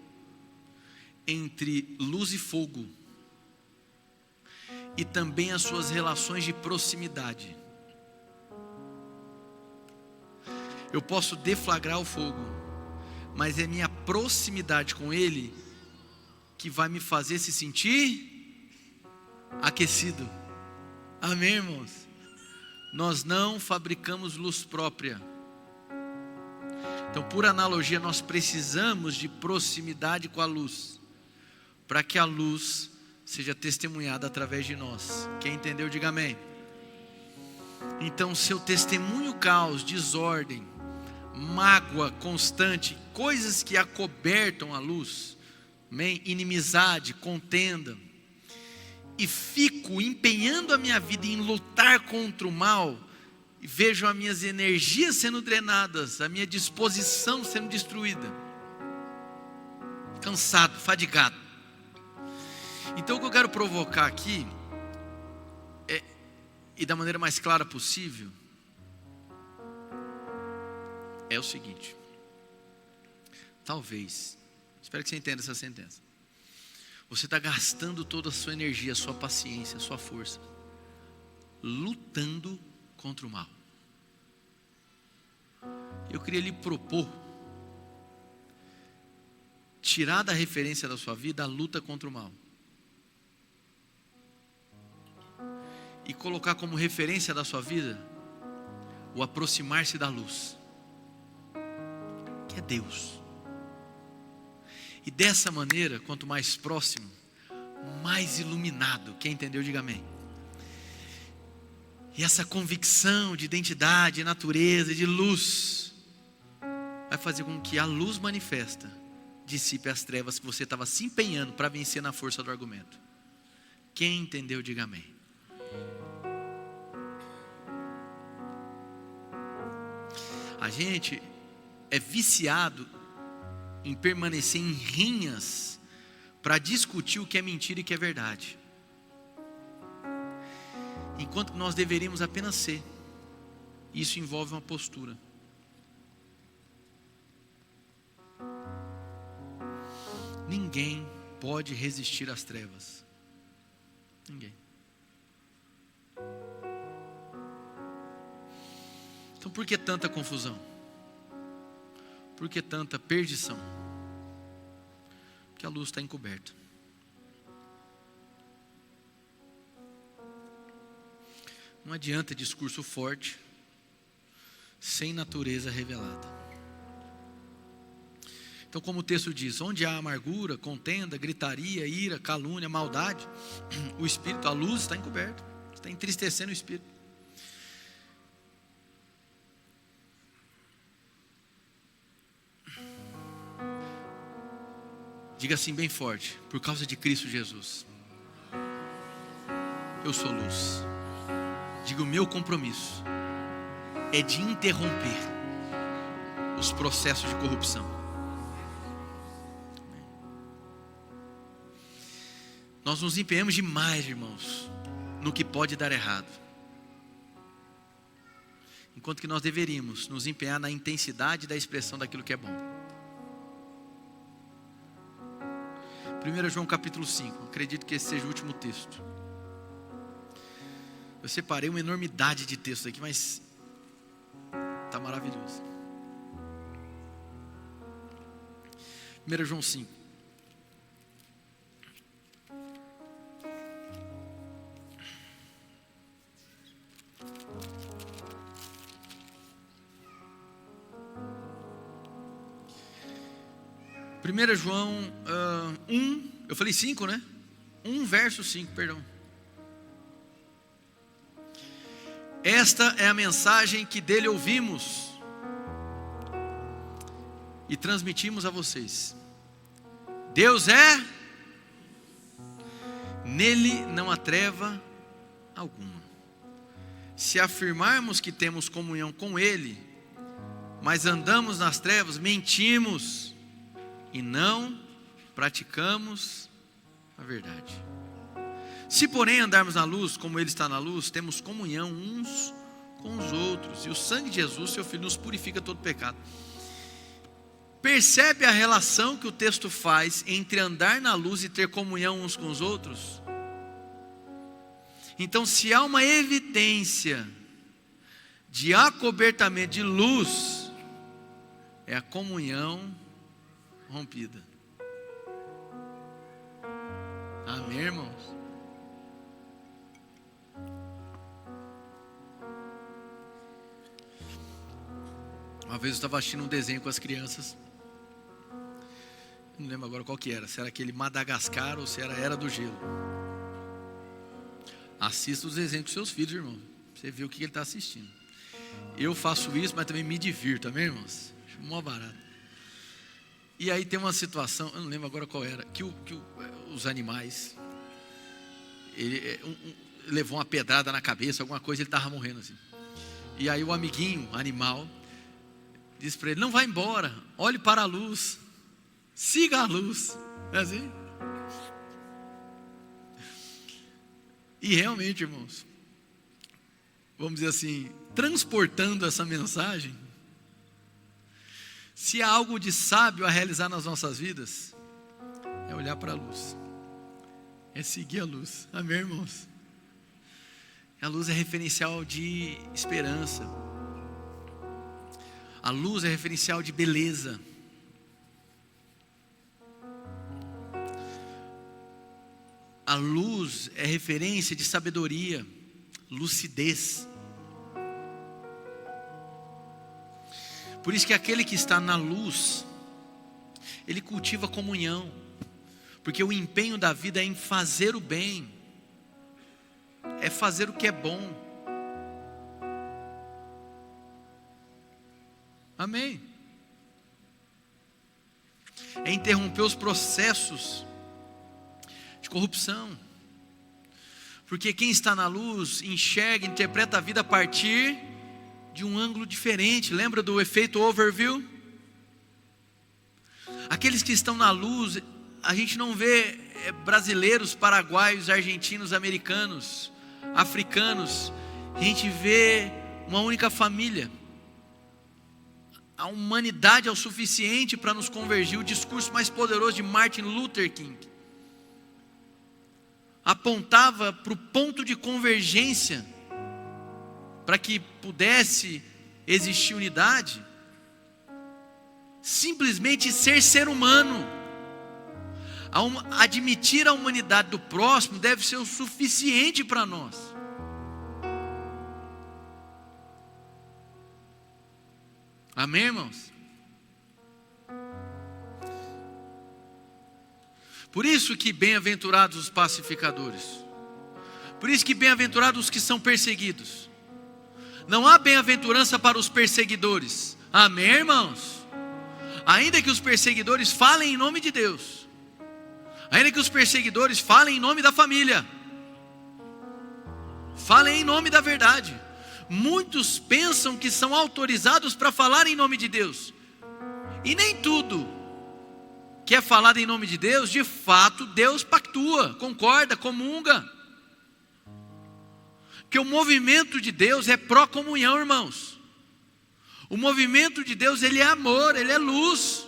entre luz e fogo, e também as suas relações de proximidade. Eu posso deflagrar o fogo, mas é minha proximidade com ele que vai me fazer se sentir aquecido. Amém, irmãos? Nós não fabricamos luz própria. Então, por analogia, nós precisamos de proximidade com a luz, para que a luz seja testemunhada através de nós. Quem entendeu, diga amém. Então, seu testemunho caos, desordem, mágoa constante, coisas que acobertam a luz, amém? Inimizade, contenda, e fico empenhando a minha vida em lutar contra o mal, e vejo as minhas energias sendo drenadas, a minha disposição sendo destruída, cansado, fadigado. Então o que eu quero provocar aqui e da maneira mais clara possível, é o seguinte: talvez, espero que você entenda essa sentença, você está gastando toda a sua energia, a sua paciência, a sua força, lutando contra o mal. Eu queria lhe propor tirar da referência da sua vida a luta contra o mal e colocar como referência da sua vida o aproximar-se da luz, que é Deus. E dessa maneira, quanto mais próximo, mais iluminado. Quem entendeu, diga amém. E essa convicção de identidade, de natureza, de luz, vai fazer com que a luz manifesta dissipe as trevas que você estava se empenhando para vencer na força do argumento. Quem entendeu, diga amém. A gente é viciado em permanecer em rinhas para discutir o que é mentira e o que é verdade, enquanto que nós deveríamos apenas ser. Isso envolve uma postura. Ninguém pode resistir às trevas. Ninguém. Então por que tanta confusão? Por que tanta perdição? Porque a luz está encoberta. Não adianta discurso forte sem natureza revelada. Então, como o texto diz, onde há amargura, contenda, gritaria, ira, calúnia, maldade, o espírito, a luz está encoberta, está entristecendo o espírito. Diga assim bem forte: por causa de Cristo Jesus, eu sou luz. Diga, o meu compromisso é de interromper os processos de corrupção. Nós nos empenhamos demais, irmãos, no que pode dar errado, enquanto que nós deveríamos nos empenhar na intensidade da expressão daquilo que é bom. 1 João capítulo 5, acredito que esse seja o último texto. Eu separei uma enormidade de textos aqui, mas está maravilhoso. 1 João 5. Primeira João 1, eu falei 5, né? 1 verso 5, perdão. Esta é a mensagem que dele ouvimos e transmitimos a vocês. Deus é, nele não há treva alguma. Se afirmarmos que temos comunhão com ele, mas andamos nas trevas, mentimos e não praticamos a verdade. Se porém andarmos na luz, como ele está na luz, temos comunhão uns com os outros, e o sangue de Jesus, seu Filho, nos purifica todo pecado. Percebe a relação que o texto faz entre andar na luz e ter comunhão uns com os outros? Então, se há uma evidência de acobertamento de luz, é a comunhão rompida. Amém, irmãos? Uma vez eu estava assistindo um desenho com as crianças, não lembro agora qual que era, se era aquele Madagascar ou se era Era do Gelo. Assista os desenhos com seus filhos, irmão, você vê o que ele está assistindo. Eu faço isso, mas também me divirto, amém, irmãos? Acho mó barato. E aí tem uma situação, eu não lembro agora qual era, que os animais, ele levou uma pedrada na cabeça, alguma coisa, ele estava morrendo assim. E aí o amiguinho animal disse para ele: não vá embora, olhe para a luz, siga a luz. É assim? E realmente, irmãos, vamos dizer assim, transportando essa mensagem, se há algo de sábio a realizar nas nossas vidas, é olhar para a luz, é seguir a luz. Amém, irmãos? A luz é referencial de esperança. A luz é referencial de beleza. A luz é referência de sabedoria, lucidez. Por isso que aquele que está na luz ele cultiva comunhão, porque o empenho da vida é em fazer o bem, é fazer o que é bom. Amém? É interromper os processos de corrupção, porque quem está na luz enxerga, interpreta a vida a partir de um ângulo diferente. Lembra do efeito overview? Aqueles que estão na luz, a gente não vê brasileiros, paraguaios, argentinos, americanos, africanos. A gente vê uma única família. A humanidade é o suficiente para nos convergir. O discurso mais poderoso de Martin Luther King apontava para o ponto de convergência, para que pudesse existir unidade, simplesmente ser humano. Admitir a humanidade do próximo deve ser o suficiente para nós. Amém, irmãos? Por isso que bem-aventurados os pacificadores. Por isso que bem-aventurados os que são perseguidos. Não há bem-aventurança para os perseguidores. Amém, irmãos? Ainda que os perseguidores falem em nome de Deus, ainda que os perseguidores falem em nome da família, falem em nome da verdade. Muitos pensam que são autorizados para falar em nome de Deus, e nem tudo que é falado em nome de Deus, de fato Deus pactua, concorda, comunga. Porque o movimento de Deus é pró-comunhão, irmãos. O movimento de Deus, ele é amor, ele é luz.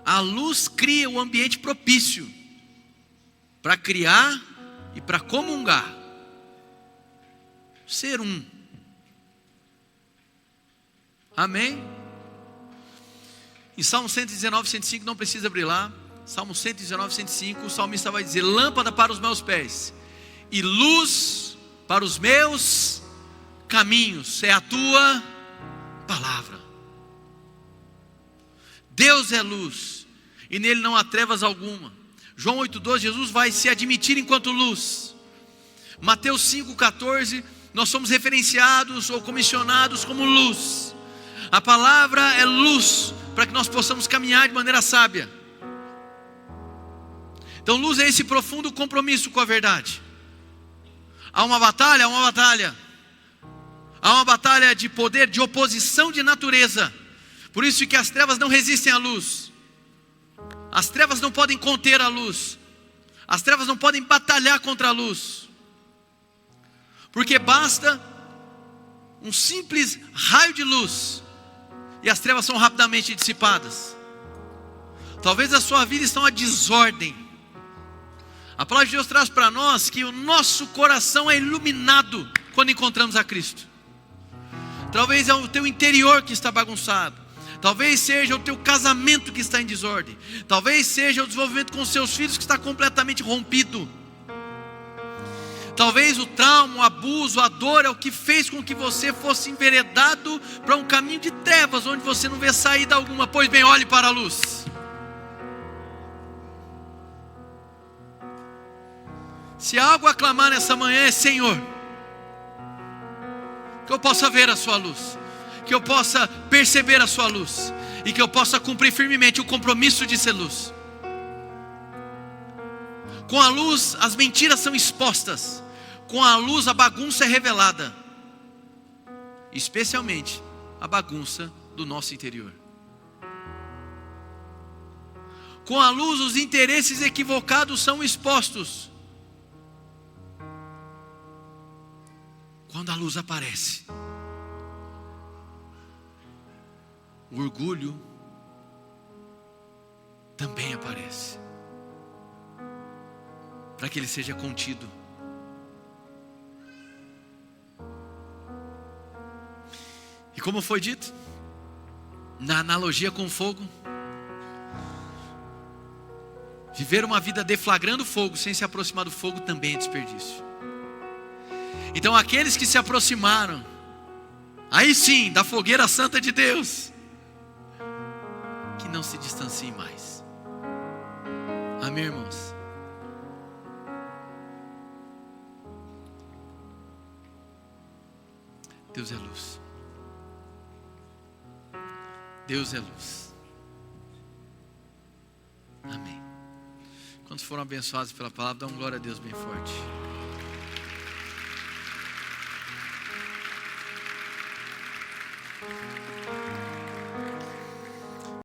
A luz cria o ambiente propício para criar e para comungar. Ser um. Amém? Em Salmo 119, 105, não precisa abrir lá. Salmo 119, 105, o salmista vai dizer: lâmpada para os meus pés e luz para os meus caminhos é a tua palavra. Deus é luz, e nele não há trevas alguma. João 8,12, Jesus vai se admitir enquanto luz. Mateus 5,14, nós somos referenciados ou comissionados como luz. A palavra é luz, para que nós possamos caminhar de maneira sábia. Então luz é esse profundo compromisso com a verdade. Há uma batalha, há uma batalha de poder, de oposição de natureza. Por isso que as trevas não resistem à luz. As trevas não podem conter a luz. As trevas não podem batalhar contra a luz. Porque basta um simples raio de luz e as trevas são rapidamente dissipadas. Talvez a sua vida está uma desordem. A palavra de Deus traz para nós que o nosso coração é iluminado quando encontramos a Cristo. Talvez é o teu interior que está bagunçado. Talvez seja o teu casamento que está em desordem. Talvez seja o desenvolvimento com os seus filhos que está completamente rompido. Talvez o trauma, o abuso, a dor é o que fez com que você fosse enveredado para um caminho de trevas, onde você não vê saída alguma. Pois bem, olhe para a luz. Se há algo a clamar nessa manhã é: Senhor, que eu possa ver a sua luz, que eu possa perceber a sua luz, e que eu possa cumprir firmemente o compromisso de ser luz. Com a luz as mentiras são expostas, com a luz a bagunça é revelada, especialmente a bagunça do nosso interior. Com a luz os interesses equivocados são expostos. Quando a luz aparece, o orgulho também aparece, para que ele seja contido. E como foi dito, na analogia com fogo, viver uma vida deflagrando fogo sem se aproximar do fogo também é desperdício. Então aqueles que se aproximaram, aí sim, da fogueira santa de Deus, que não se distanciem mais. Amém, irmãos? Deus é luz. Deus é luz. Amém. Quantos foram abençoados pela palavra, dá uma glória a Deus bem forte.